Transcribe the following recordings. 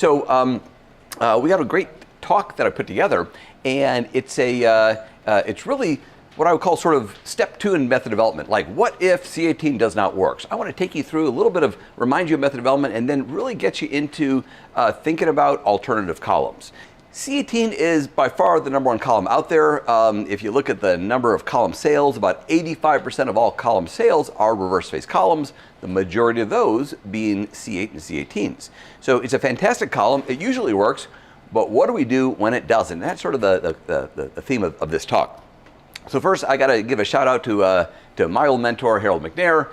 We got a great talk that I put together, and it's really what I would call sort of step 2 in method development. Like, what if C18 does not work? So I want to take you through a little bit of, remind you of method development, and then really get you into thinking about alternative columns. C18 is by far the #1 column out there. If you look at the number of column sales, about 85% of all column sales are reverse phase columns, the majority of those being C8 and C18s. So it's a fantastic column. It usually works, but what do we do when it doesn't? And that's sort of the theme of this talk. So first, I got to give a shout out to my old mentor, Harold McNair,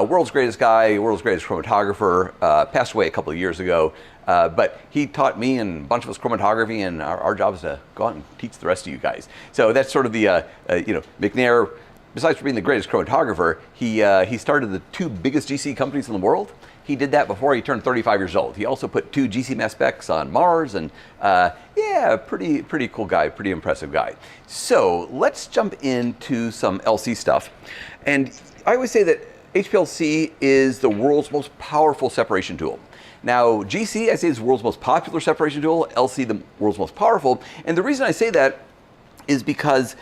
world's greatest guy, world's greatest chromatographer, passed away a couple of years ago. But he taught me and a bunch of us chromatography, and our job is to go out and teach the rest of you guys. So that's sort of the, McNair, besides being the greatest chromatographer, he started the 2 biggest GC companies in the world. He did that before he turned 35 years old. He also put 2 GC mass specs on Mars, and pretty cool guy, pretty impressive guy. So let's jump into some LC stuff. And I always say that HPLC is the world's most powerful separation tool. Now, GC, I say, is the world's most popular separation tool, LC, the world's most powerful. And the reason I say that is because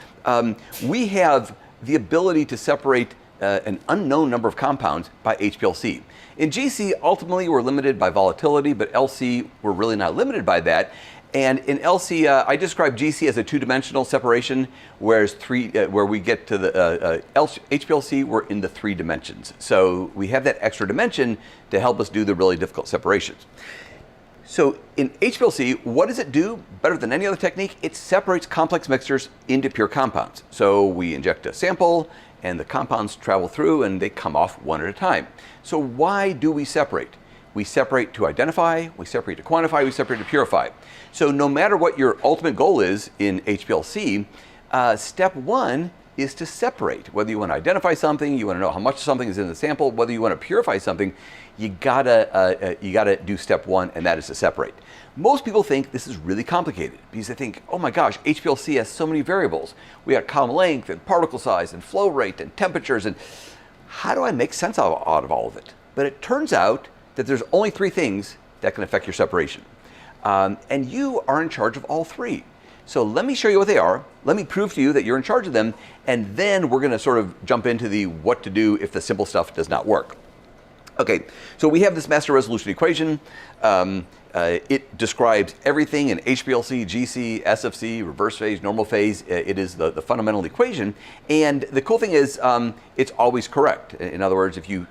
we have the ability to separate an unknown number of compounds by HPLC. In GC, ultimately, we're limited by volatility, but LC, we're really not limited by that. And in LC, I describe GC as a 2-dimensional separation, whereas where we get to the HPLC, we're in the 3 dimensions. So we have that extra dimension to help us do the really difficult separations. So in HPLC, what does it do better than any other technique? It separates complex mixtures into pure compounds. So we inject a sample, and the compounds travel through, and they come off one at a time. So why do we separate? We separate to identify, we separate to quantify, we separate to purify. So no matter what your ultimate goal is in HPLC, step 1 is to separate. Whether you want to identify something, you want to know how much something is in the sample, whether you want to purify something, you gotta do step 1, and that is to separate. Most people think this is really complicated because they think, oh my gosh, HPLC has so many variables. We got column length and particle size and flow rate and temperatures, and how do I make sense out of all of it? But it turns out that there's only 3 things that can affect your separation. And you are in charge of all 3. So let me show you what they are. Let me prove to you that you're in charge of them. And then we're going to sort of jump into the what to do if the simple stuff does not work. Okay, so we have this master resolution equation. It describes everything in HPLC, GC, SFC, reverse phase, normal phase. It is the fundamental equation. And the cool thing is it's always correct. In other words, if you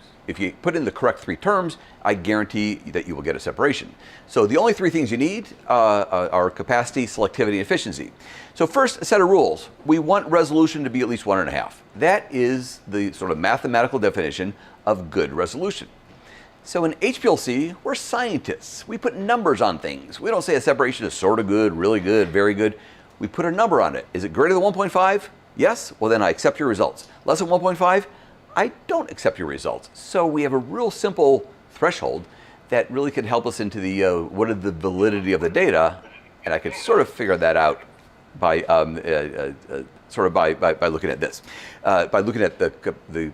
put in the correct 3 terms, I guarantee that you will get a separation. So the only 3 things you need are capacity, selectivity, and efficiency. So first, a set of rules. We want resolution to be at least 1.5. That is the sort of mathematical definition of good resolution. So in HPLC, we're scientists. We put numbers on things. We don't say a separation is sort of good, really good, very good. We put a number on it. Is it greater than 1.5? Yes? Well, then I accept your results. Less than 1.5? I don't accept your results. So we have a real simple threshold that really can help us into the what is the validity of the data, and I could sort of figure that out by by looking at this, by looking at the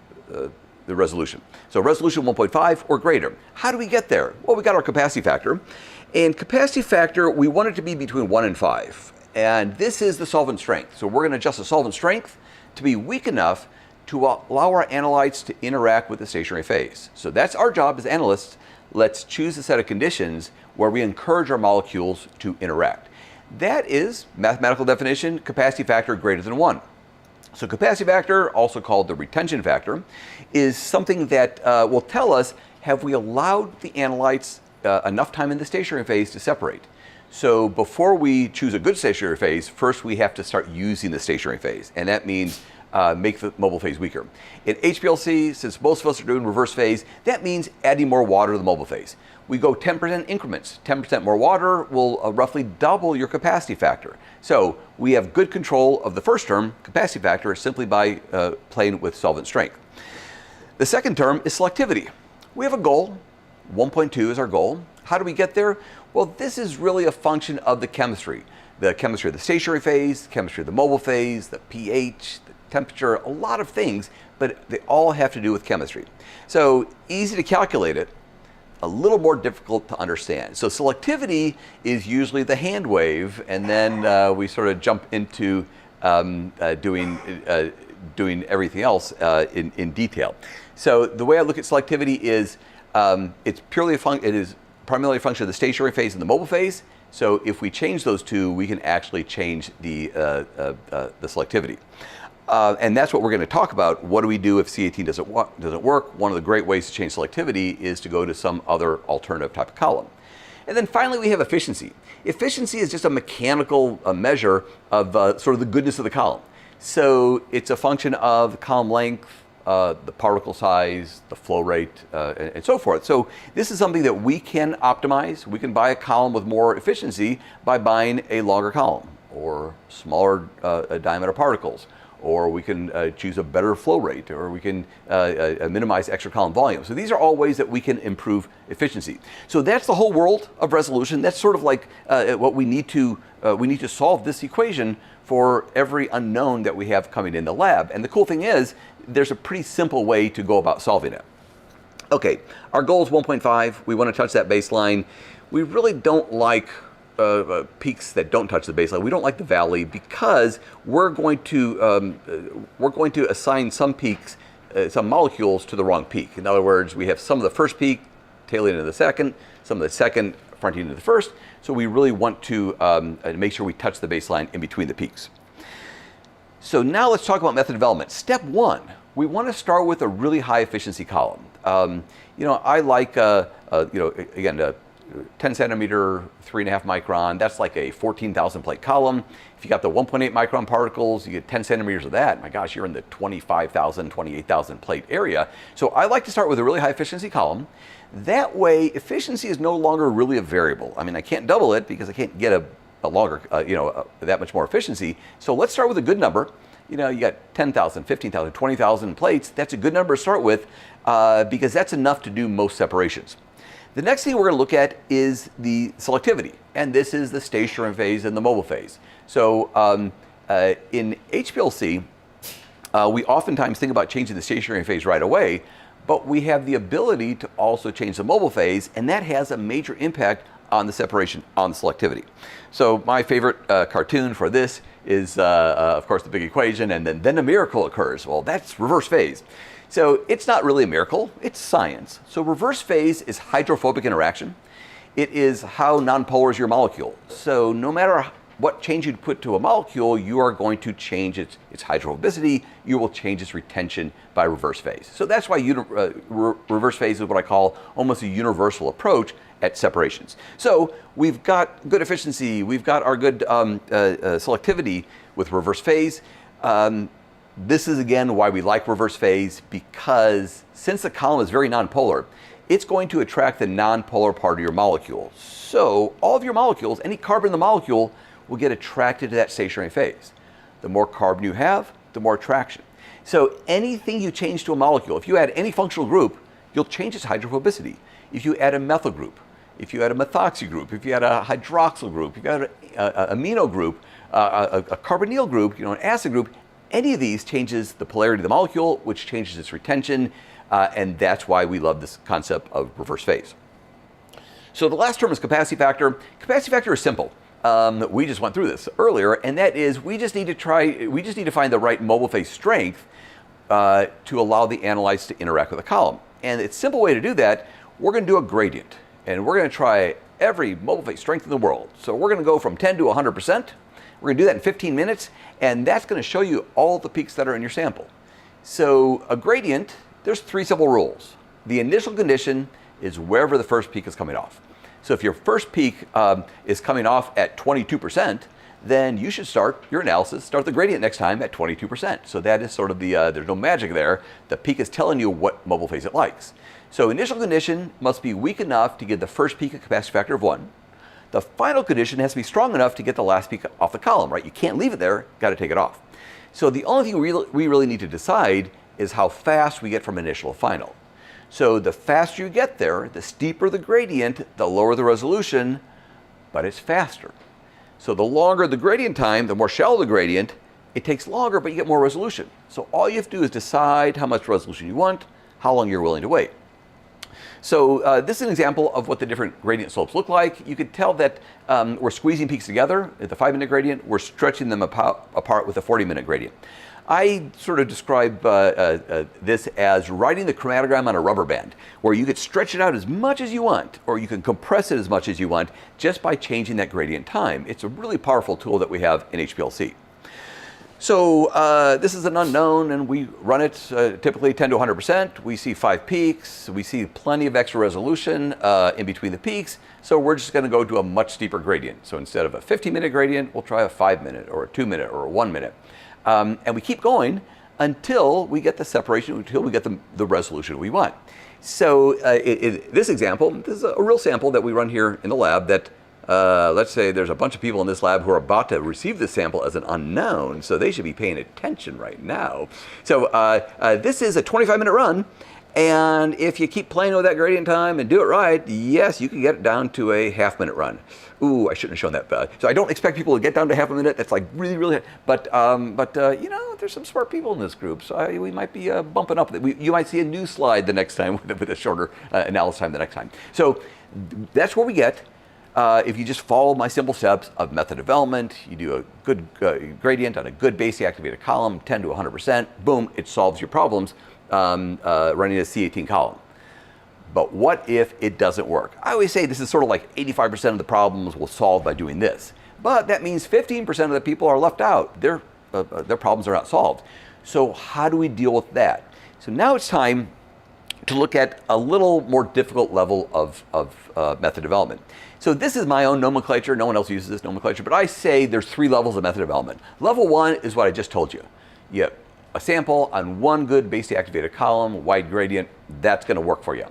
resolution. So resolution 1.5 or greater. How do we get there? Well, we got our capacity factor, and capacity factor we want it to be between 1 and 5, and this is the solvent strength. So we're going to adjust the solvent strength to be weak enough to allow our analytes to interact with the stationary phase. So that's our job as analysts. Let's choose a set of conditions where we encourage our molecules to interact. That is, mathematical definition, capacity factor greater than 1. So capacity factor, also called the retention factor, is something that will tell us, have we allowed the analytes enough time in the stationary phase to separate? So before we choose a good stationary phase, first we have to start using the stationary phase, and that means make the mobile phase weaker. In HPLC, since most of us are doing reverse phase, that means adding more water to the mobile phase. We go 10% increments. 10% more water will roughly double your capacity factor. So we have good control of the first term, capacity factor, simply by playing with solvent strength. The second term is selectivity. We have a goal. 1.2 is our goal. How do we get there? Well, this is really a function of the chemistry. The chemistry of the stationary phase, the chemistry of the mobile phase, the pH, the temperature, a lot of things, but they all have to do with chemistry. So easy to calculate it. a little more difficult to understand. So selectivity is usually the hand wave, and then we sort of jump into doing everything else in detail. So the way I look at selectivity is it is primarily a function of the stationary phase and the mobile phase. So if we change those two, we can actually change the selectivity. And that's what we're going to talk about. What do we do if C18 doesn't work? One of the great ways to change selectivity is to go to some other alternative type of column. And then finally, we have efficiency. Efficiency is just a mechanical measure of sort of the goodness of the column. So it's a function of the column length, the particle size, the flow rate, and so forth. So this is something that we can optimize. We can buy a column with more efficiency by buying a longer column or smaller diameter particles, or we can choose a better flow rate, or we can minimize extra column volume. So these are all ways that we can improve efficiency. So that's the whole world of resolution. That's sort of like what we need to solve this equation for every unknown that we have coming in the lab. And the cool thing is, there's a pretty simple way to go about solving it. Okay, our goal is 1.5. We want to touch that baseline. We really don't like peaks that don't touch the baseline. We don't like the valley because we're going to assign some peaks, some molecules to the wrong peak. In other words, we have some of the first peak tailing into the second, some of the second fronting into the first. So we really want to make sure we touch the baseline in between the peaks. So now let's talk about method development. Step one, we want to start with a really high efficiency column. I like, again, 10 centimeter, 3.5 micron, that's like a 14,000 plate column. If you got the 1.8 micron particles, you get 10 centimeters of that. My gosh, you're in the 25,000, 28,000 plate area. So I like to start with a really high efficiency column. That way, efficiency is no longer really a variable. I mean, I can't double it because I can't get a longer, that much more efficiency. So let's start with a good number. You got 10,000, 15,000, 20,000 plates. That's a good number to start with because that's enough to do most separations. The next thing we're going to look at is the selectivity, and this is the stationary phase and the mobile phase. So in HPLC, we oftentimes think about changing the stationary phase right away, but we have the ability to also change the mobile phase, and that has a major impact on the separation, on the selectivity. So my favorite cartoon for this is, of course, the big equation, and then a miracle occurs. Well, that's reverse phase. So it's not really a miracle, it's science. So reverse phase is hydrophobic interaction. It is how nonpolar is your molecule. So no matter what change you put to a molecule, you are going to change its hydrophobicity, you will change its retention by reverse phase. So that's why reverse phase is what I call almost a universal approach at separations. So we've got good efficiency, we've got our good selectivity with reverse phase. This is again why we like reverse phase, because since the column is very nonpolar, it's going to attract the nonpolar part of your molecule. So all of your molecules, any carbon in the molecule, will get attracted to that stationary phase. The more carbon you have, the more attraction. So anything you change to a molecule, if you add any functional group, you'll change its hydrophobicity. If you add a methyl group, if you add a methoxy group, if you add a hydroxyl group, if you add an amino group, a carbonyl group, an acid group, any of these changes the polarity of the molecule, which changes its retention, and that's why we love this concept of reverse phase. So the last term is capacity factor. Capacity factor is simple. We just went through this earlier, and that is we just need to find the right mobile phase strength to allow the analytes to interact with the column. And it's a simple way to do that. We're going to do a gradient, and we're going to try every mobile phase strength in the world. So we're going to go from 10 to 100%. We're going to do that in 15 minutes, and that's going to show you all the peaks that are in your sample. So a gradient, there's 3 simple rules. The initial condition is wherever the first peak is coming off. So if your first peak is coming off at 22%, then you should start your analysis, start the gradient next time at 22%. So that is sort of the, there's no magic there. The peak is telling you what mobile phase it likes. So initial condition must be weak enough to give the first peak a capacity factor of 1. The final condition has to be strong enough to get the last peak off the column, right? You can't leave it there, got to take it off. So the only thing we really need to decide is how fast we get from initial to final. So the faster you get there, the steeper the gradient, the lower the resolution, but it's faster. So the longer the gradient time, the more shallow the gradient, it takes longer, but you get more resolution. So all you have to do is decide how much resolution you want, how long you're willing to wait. So this is an example of what the different gradient slopes look like. You could tell that we're squeezing peaks together at the 5-minute gradient. We're stretching them apart with a 40-minute gradient. I sort of describe this as writing the chromatogram on a rubber band, where you could stretch it out as much as you want, or you can compress it as much as you want just by changing that gradient time. It's a really powerful tool that we have in HPLC. So this is an unknown, and we run it typically 10 to 100%. We see 5 peaks. We see plenty of extra resolution in between the peaks. So we're just going to go to a much steeper gradient. So instead of a 15-minute gradient, we'll try a 5-minute or a 2-minute or a 1-minute. And we keep going until we get the separation, until we get the resolution we want. So this example, this is a real sample that we run here in the lab that, let's say there's a bunch of people in this lab who are about to receive this sample as an unknown, so they should be paying attention right now. So this is a 25-minute run, and if you keep playing with that gradient time and do it right, yes, you can get it down to a half-minute run. Ooh, I shouldn't have shown that. So I don't expect people to get down to half a minute. That's like really, really, but you know, there's some smart people in this group, so we might be bumping up. You might see a new slide the next time with a shorter analysis time the next time. So that's what we get. If you just follow my simple steps of method development, you do a good gradient on a good base activated column, 10 to 100%, boom, it solves your problems running a C18 column. But what if it doesn't work? I always say this is sort of like 85% of the problems we'll solve by doing this. But that means 15% of the people are left out. Their problems are not solved. So how do we deal with that? So now it's time to look at a little more difficult level of method development. So this is my own nomenclature. No one else uses this nomenclature, but I say there's 3 levels of method development. Level 1 is what I just told you. You have a sample on one good base activated column, wide gradient, that's going to work for you.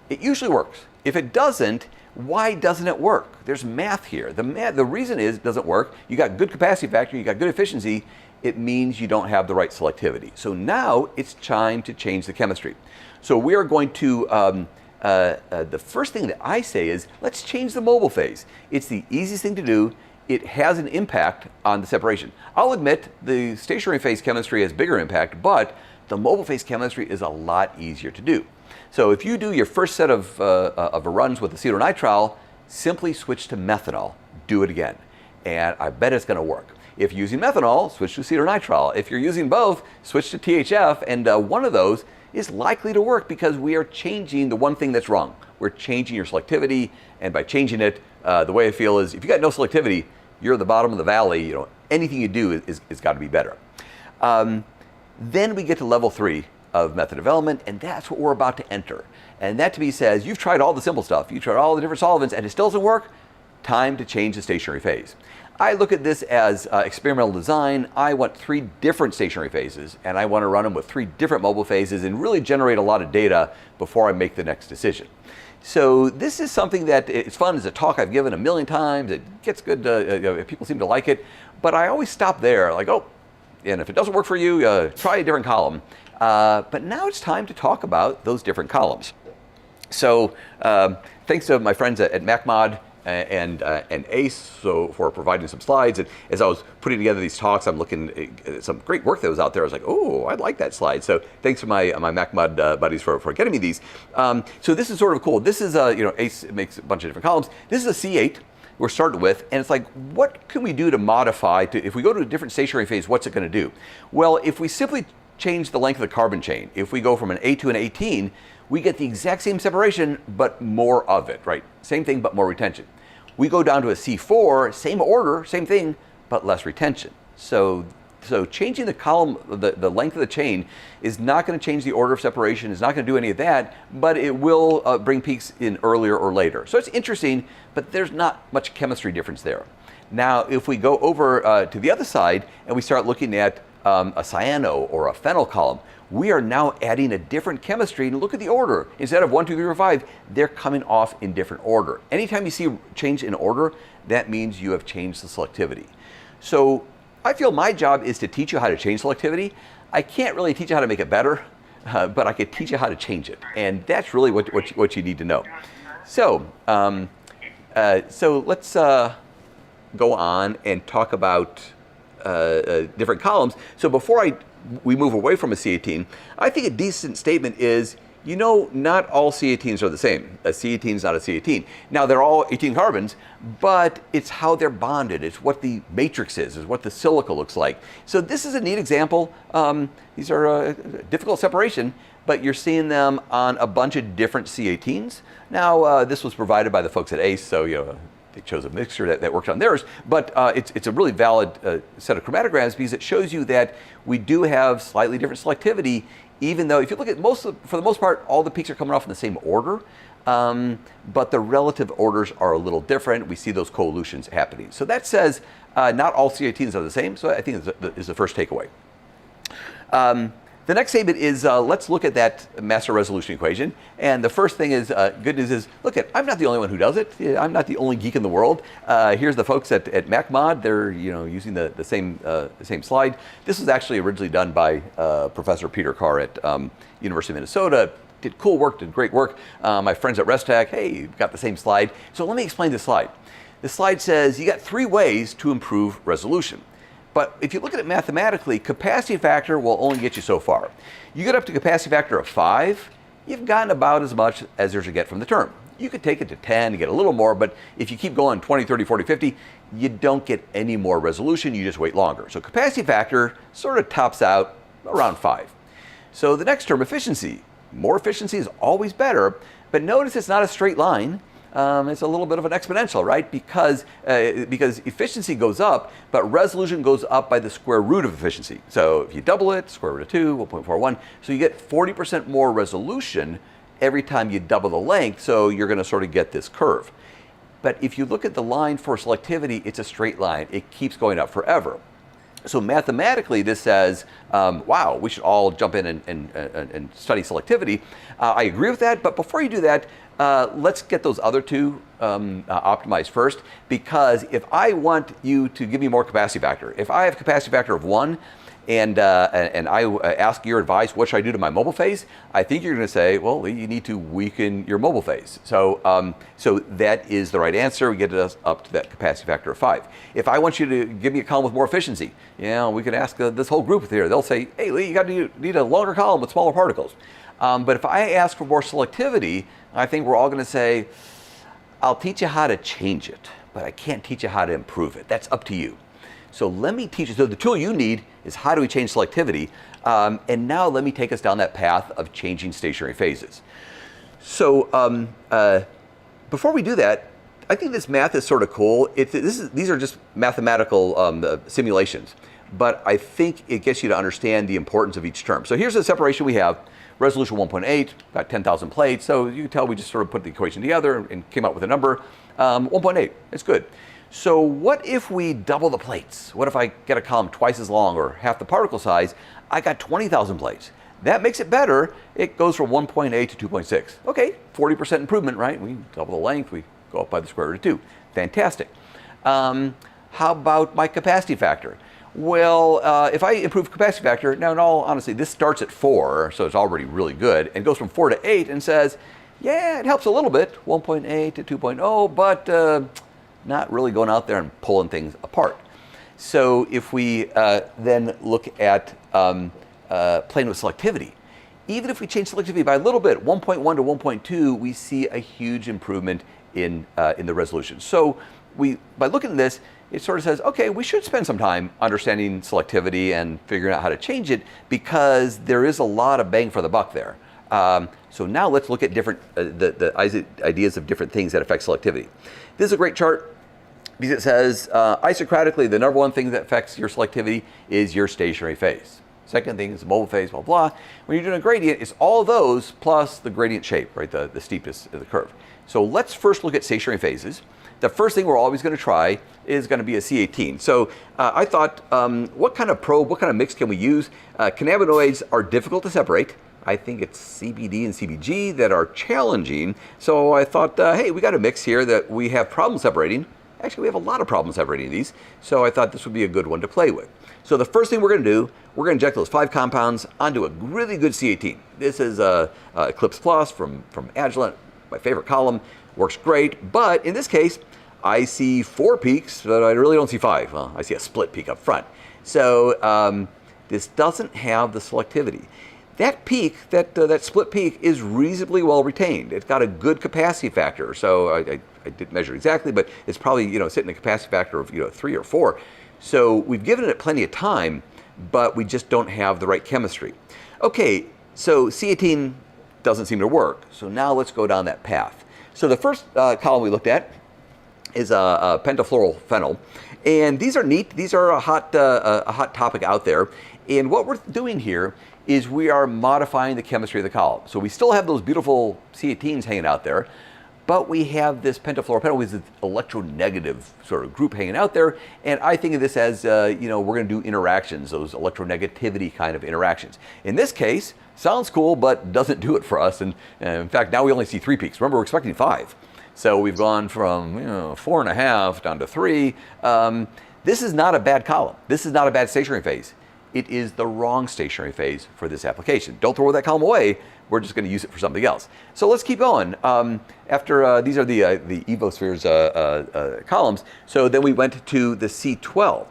It usually works. If it doesn't, why doesn't it work? There's math here. The reason is it doesn't work. You got good capacity factor, you got good efficiency, it means you don't have the right selectivity. So now it's time to change the chemistry. So we are going to, the first thing that I say is, let's change the mobile phase. It's the easiest thing to do. It has an impact on the separation. I'll admit the stationary phase chemistry has bigger impact, but the mobile phase chemistry is a lot easier to do. So if you do your first set of runs with acetonitrile, simply switch to methanol, do it again. And I bet it's going to work. If you're using methanol, switch to acetonitrile. If you're using both, switch to THF, and one of those is likely to work because we are changing the one thing that's wrong. We're changing your selectivity, and by changing it, the way I feel is if you got no selectivity, you're at the bottom of the valley. You know, anything you do is got to be better. Then we get to level 3 of method development, and that's what we're about to enter. And that to me says, you've tried all the simple stuff, you've tried all the different solvents, and it still doesn't work, time to change the stationary phase. I look at this as experimental design. I want 3 different stationary phases, and I want to run them with 3 different mobile phases and really generate a lot of data before I make the next decision. So this is something that it's fun. It's a talk I've given a million times. It gets good, people seem to like it, but I always stop there, like, oh, and if it doesn't work for you, try a different column. But now it's time to talk about those different columns. So thanks to my friends at MacMod and ACE for providing some slides. And as I was putting together these talks, I'm looking at some great work that was out there. I was like, oh, I like that slide. So thanks to my MacMod buddies for getting me these. So this is sort of cool. This is, ACE makes a bunch of different columns. This is a C8 we're starting with, and it's like, what can we do to modify, if we go to a different stationary phase, what's it going to do? Well, if we simply change the length of the carbon chain, if we go from an A to an 18, we get the exact same separation, but more of it, right? Same thing, but more retention. We go down to a C4, same order, same thing, but less retention. So changing the column, the length of the chain is not going to change the order of separation, is not going to do any of that, but it will bring peaks in earlier or later. So it's interesting, but there's not much chemistry difference there. Now, if we go over to the other side and we start looking at a cyano or a phenyl column, we are now adding a different chemistry, and look at the order. Instead of 1, 2, 3, 4, 5, they're coming off in different order. Anytime you see change in order, that means you have changed the selectivity. So I feel my job is to teach you how to change selectivity. I can't really teach you how to make it better, but I could teach you how to change it. And that's really what you need to know. So, so let's go on and talk about different columns. So before we move away from a C18, I think a decent statement is You know, not all C18s are the same. A C18 is not a C18. Now, they're all 18 carbons, but it's how they're bonded. It's what the matrix is what the silica looks like. So this is a neat example. These are difficult separation, but you're seeing them on a bunch of different C18s. Now, this was provided by the folks at ACE, so they chose a mixture that worked on theirs, but it's a really valid set of chromatograms because it shows you that we do have slightly different selectivity, even though if you look at for the most part, all the peaks are coming off in the same order, but the relative orders are a little different. We see those coelutions happening. So that says not all C18s are the same, so I think is the first takeaway. The next statement is let's look at that master resolution equation. And the first thing is, good news is, look, I'm not the only one who does it. I'm not the only geek in the world. Here's the folks at MacMod. They're using the same slide. This was actually originally done by Professor Peter Carr at University of Minnesota. Did cool work, did great work. My friends at ResTech, hey, you've got the same slide. So let me explain this slide. This slide says you got 3 ways to improve resolution. But if you look at it mathematically, capacity factor will only get you so far. You get up to capacity factor of 5, you've gotten about as much as there's to get from the term. You could take it to 10 and get a little more, but if you keep going 20, 30, 40, 50, you don't get any more resolution, you just wait longer. So capacity factor sort of tops out around 5. So the next term, efficiency. More efficiency is always better, but notice it's not a straight line. It's a little bit of an exponential, right? Because efficiency goes up, but resolution goes up by the square root of efficiency. So if you double it, square root of 2, 1.41, so you get 40% more resolution every time you double the length, so you're going to sort of get this curve. But if you look at the line for selectivity, it's a straight line. It keeps going up forever. So mathematically, this says, wow, we should all jump in and study selectivity. I agree with that, but before you do that, let's get those other 2 optimized first, because if I want you to give me more capacity factor, if I have capacity factor of 1 and I ask your advice, what should I do to my mobile phase? I think you're going to say, well, you need to weaken your mobile phase. So, so that is the right answer. We get us up to that capacity factor of 5. If I want you to give me a column with more efficiency, we could ask this whole group here. They'll say, hey, Lee, you need a longer column with smaller particles. But if I ask for more selectivity, I think we're all going to say, I'll teach you how to change it, but I can't teach you how to improve it. That's up to you. So let me teach you. So the tool you need is how do we change selectivity? And now let me take us down that path of changing stationary phases. So before we do that, I think this math is sort of cool. These are just mathematical simulations, but I think it gets you to understand the importance of each term. So here's the separation we have. Resolution 1.8, about 10,000 plates. So you can tell we just sort of put the equation together and came up with a number. 1.8, it's good. So what if we double the plates? What if I get a column twice as long or half the particle size? I got 20,000 plates. That makes it better. It goes from 1.8 to 2.6. Okay, 40% improvement, right? We double the length, we go up by the square root of 2. Fantastic. How about my capacity factor? Well, if I improve capacity factor, now in all honesty, this starts at 4, so it's already really good, and goes from 4 to 8 and says, yeah, it helps a little bit, 1.8 to 2.0, but not really going out there and pulling things apart. So if we then look at playing with selectivity, even if we change selectivity by a little bit, 1.1 to 1.2, we see a huge improvement in the resolution. So by looking at this, it sort of says, okay, we should spend some time understanding selectivity and figuring out how to change it, because there is a lot of bang for the buck there. So now let's look at different the ideas of different things that affect selectivity. This is a great chart because it says isocratically, the number one thing that affects your selectivity is your stationary phase. Second thing is the mobile phase, blah, blah. When you're doing a gradient, it's all of those plus the gradient shape, right, the steepness of the curve. So let's first look at stationary phases. The first thing we're always going to try is going to be a C18. So I thought, what kind of probe, what kind of mix can we use? Cannabinoids are difficult to separate. I think it's CBD and CBG that are challenging. So I thought, hey, we got a mix here that we have problem separating. Actually, we have a lot of problems separating these. So I thought this would be a good one to play with. So the first thing we're going to do, we're going to inject those 5 compounds onto a really good C18. This is Eclipse Plus from Agilent, my favorite column. Works great, but in this case, I see 4 peaks, but I really don't see 5. Well, I see a split peak up front. So this doesn't have the selectivity. that peak, that split peak, is reasonably well retained. It's got a good capacity factor. So I didn't measure exactly, but it's probably sitting at a capacity factor of 3 or 4. So we've given it plenty of time, but we just don't have the right chemistry. Okay, so C18 doesn't seem to work. So now let's go down that path. So the first column we looked at is pentafluorophenol, and these are neat. These are a hot topic out there. And what we're doing here is we are modifying the chemistry of the column. So we still have those beautiful C18s hanging out there, but we have this pentafluorophenol with this electronegative sort of group hanging out there. And I think of this as, we're going to do interactions, those electronegativity kind of interactions. In this case, sounds cool, but doesn't do it for us. And in fact, now we only see 3 peaks. Remember, we're expecting 5. So we've gone from 4.5 down to 3. This is not a bad column. This is not a bad stationary phase. It is the wrong stationary phase for this application. Don't throw that column away. We're just going to use it for something else. So let's keep going. After these are the evospheres columns. So then we went to the C12.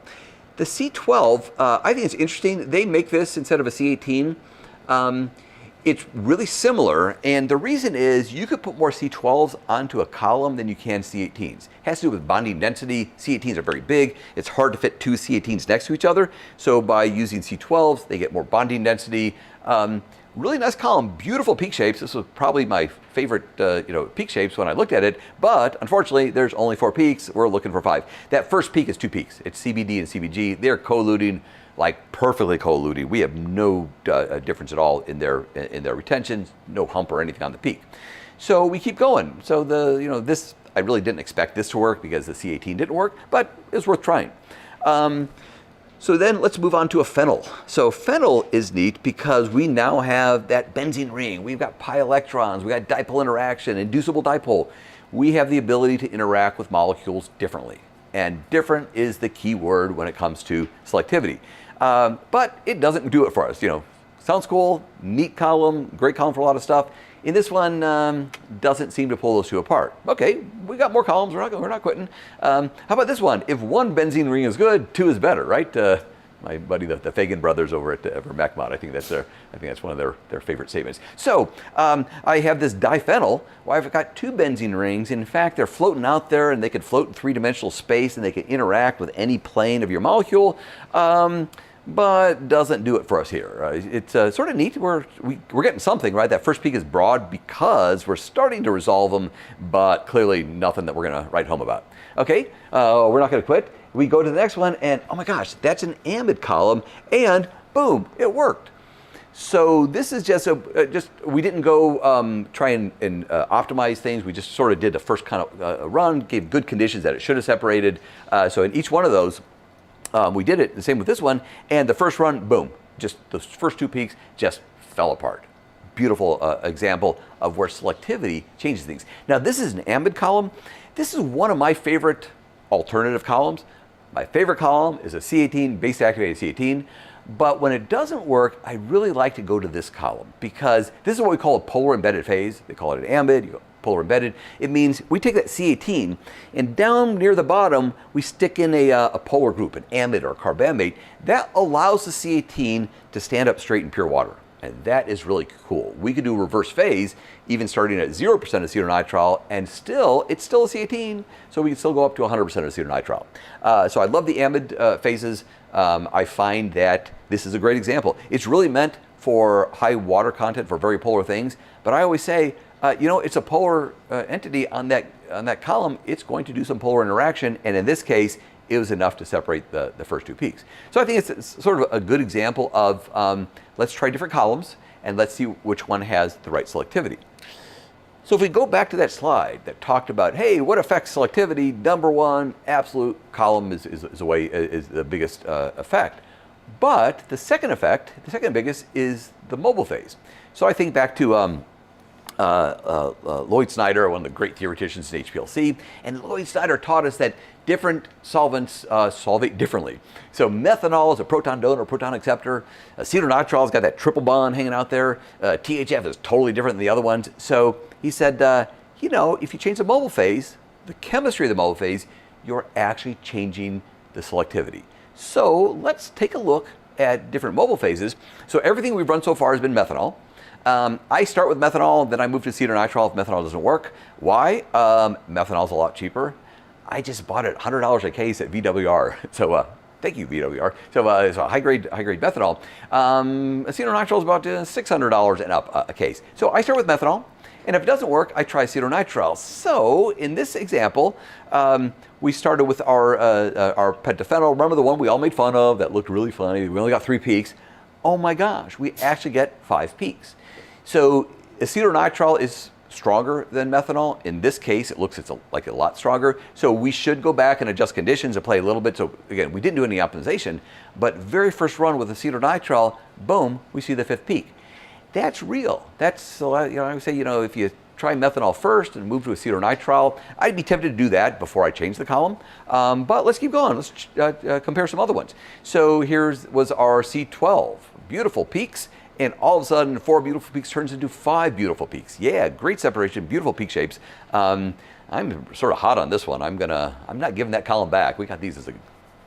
The C12, I think it's interesting. They make this instead of a C18. It's really similar, and the reason is you could put more C12s onto a column than you can C18s. It has to do with bonding density. C18s are very big. It's hard to fit 2 C18s next to each other. So by using C12s, they get more bonding density. Really nice column, beautiful peak shapes. This was probably my favorite peak shapes when I looked at it, but unfortunately there's only 4 peaks. We're looking for 5. That first peak is 2 peaks. It's CBD and CBG. They're co-eluting, like perfectly co-eluting. We have no difference at all in their retention, no hump or anything on the peak. So we keep going. So this, I really didn't expect this to work because the C18 didn't work, but it was worth trying. So then let's move on to a phenyl. So phenyl is neat because we now have that benzene ring. We've got pi electrons. We got dipole interaction, inducible dipole. We have the ability to interact with molecules differently. And different is the key word when it comes to selectivity. But it doesn't do it for us. Sounds cool, neat column, great column for a lot of stuff. In this one, doesn't seem to pull those 2 apart. Okay, we got more columns. We're not quitting. How about this one? If 1 benzene ring is good, 2 is better, right? My buddy, the Fagan brothers over at Macmod, I think that's one of their favorite statements. So I have this diphenyl. Well, I've got 2 benzene rings. In fact, they're floating out there, and they can float in 3-dimensional space, and they can interact with any plane of your molecule. But doesn't do it for us here. It's sort of neat. We're getting something, right? That first peak is broad because we're starting to resolve them, but clearly nothing that we're going to write home about. Okay, we're not going to quit. We go to the next one, and oh my gosh, that's an amide column, and boom, it worked. So this is just we didn't go try and optimize things. We just sort of did the first kind of run, gave good conditions that it should have separated. So in each one of those, we did it the same with this one, and the first run, boom, just those first 2 peaks just fell apart. Beautiful example of where selectivity changes things. Now this is an amide column. This is one of my favorite alternative columns. My favorite column is a C18, base activated C18, but when it doesn't work, I really like to go to this column because this is what we call a polar embedded phase. They call it an amide. You go polar embedded. It means we take that C18 and down near the bottom, we stick in a polar group, an amide or a carbamate. That allows the C18 to stand up straight in pure water. And that is really cool. We could do reverse phase, even starting at 0% acetonitrile, and it's still a C18, so we can still go up to 100% acetonitrile. So I love the amide phases. I find that this is a great example. It's really meant for high water content for very polar things, but I always say, it's a polar entity on that column. It's going to do some polar interaction, and in this case, it was enough to separate the first 2 peaks. So I think it's sort of a good example of let's try different columns and let's see which one has the right selectivity. So if we go back to that slide that talked about, hey, what affects selectivity? Number 1, absolute column is the biggest effect. But the second effect, the second biggest, is the mobile phase. So I think back to Lloyd Snyder, one of the great theoreticians in HPLC, and Lloyd Snyder taught us that different solvents solvate differently. So methanol is a proton donor, proton acceptor. Acetonitrile has got that triple bond hanging out there. THF is totally different than the other ones. So he said, if you change the mobile phase, the chemistry of the mobile phase, you're actually changing the selectivity. So let's take a look at different mobile phases. So everything we've run so far has been methanol. I start with methanol, then I move to acetonitrile if methanol doesn't work. Why? Methanol's a lot cheaper. I just bought it $100 a case at VWR. So thank you, VWR. So it's a high-grade methanol. Acetonitrile is about $600 and up a case. So I start with methanol, and if it doesn't work, I try acetonitrile. So in this example, we started with our pentaphenyl. Remember the one we all made fun of that looked really funny? We only got 3 peaks. Oh my gosh, we actually get 5 peaks. So acetonitrile is stronger than methanol. In this case, it looks like a lot stronger. So we should go back and adjust conditions and play a little bit. So again, we didn't do any optimization, but very first run with acetonitrile, boom, we see the 5th peak. That's real. That's, so I would say, if you try methanol first and move to acetonitrile, I'd be tempted to do that before I change the column. But let's keep going. Let's compare some other ones. So was our C12, beautiful peaks. And all of a sudden, 4 beautiful peaks turns into 5 beautiful peaks. Yeah, great separation, beautiful peak shapes. I'm sort of hot on this one. I'm not giving that column back. We got these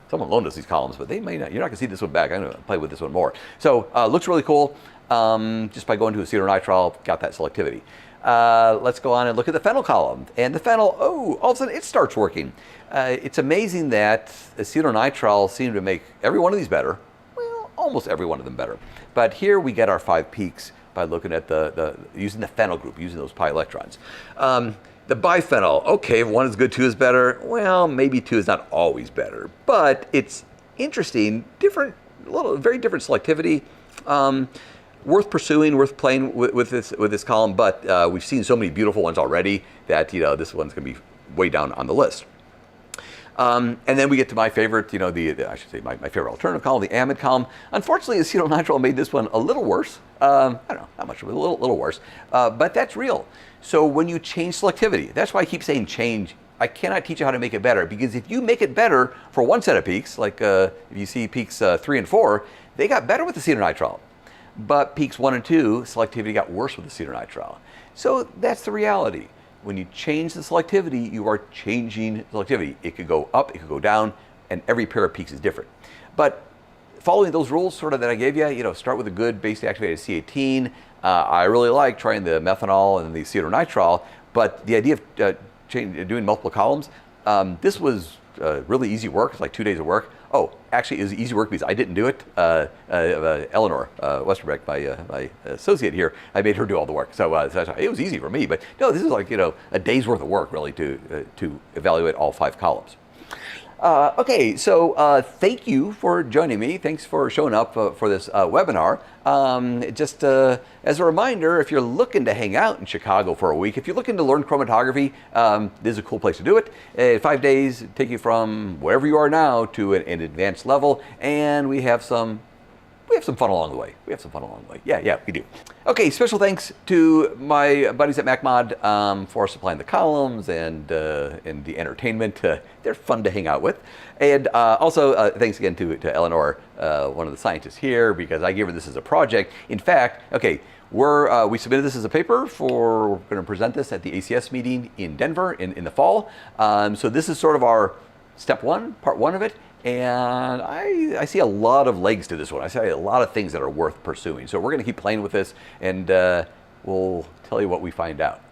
someone loaned us these columns, but they may not. You're not gonna see this one back. I'm gonna play with this one more. So looks really cool. Just by going to acetonitrile, got that selectivity. Let's go on and look at the phenyl column. And the phenyl, all of a sudden it starts working. It's amazing that acetonitrile seemed to make every one of these better. Well, almost every one of them better. But here we get our 5 peaks by looking at using the phenyl group, using those pi electrons. The biphenyl, okay, if 1 is good, 2 is better. Well, maybe 2 is not always better, but it's interesting, very different selectivity. Worth pursuing, worth playing with this column, but we've seen so many beautiful ones already that this one's going to be way down on the list. And then we get to my favorite, I should say my favorite alternative column, the amide column. Unfortunately, acetonitrile made this one a little worse. I don't know, not much, but a little worse. But that's real. So when you change selectivity, that's why I keep saying change. I cannot teach you how to make it better, because if you make it better for one set of peaks, like if you see peaks 3 and 4, they got better with acetonitrile. But peaks 1 and 2, selectivity got worse with acetonitrile. So that's the reality. When you change the selectivity, you are changing selectivity. It could go up, it could go down, and every pair of peaks is different. But following those rules sort of that I gave you, start with a good base activated C18. I really like trying the methanol and the acetonitrile, but the idea of doing multiple columns, this was really easy work. It's like 2 days of work. Oh, actually, it was easy work because I didn't do it. Eleanor Westerbeck, my associate here, I made her do all the work. So it was easy for me. But no, this is like a day's worth of work really to evaluate all 5 columns. Okay, so thank you for joining me. Thanks for showing up for this webinar. Just as a reminder, if you're looking to hang out in Chicago for a week, if you're looking to learn chromatography, this is a cool place to do it. 5 days, take you from wherever you are now to an advanced level, and we have some fun along the way. Yeah, we do. Okay, special thanks to my buddies at MacMod for supplying the columns and the entertainment. They're fun to hang out with. And also thanks again to Eleanor, one of the scientists here, because I gave her this as a project. In fact, okay, we submitted this as a paper we're going to present this at the ACS meeting in Denver in the fall. So this is sort of our step 1, part 1 of it. And I see a lot of legs to this one. I see a lot of things that are worth pursuing. So we're going to keep playing with this, and we'll tell you what we find out.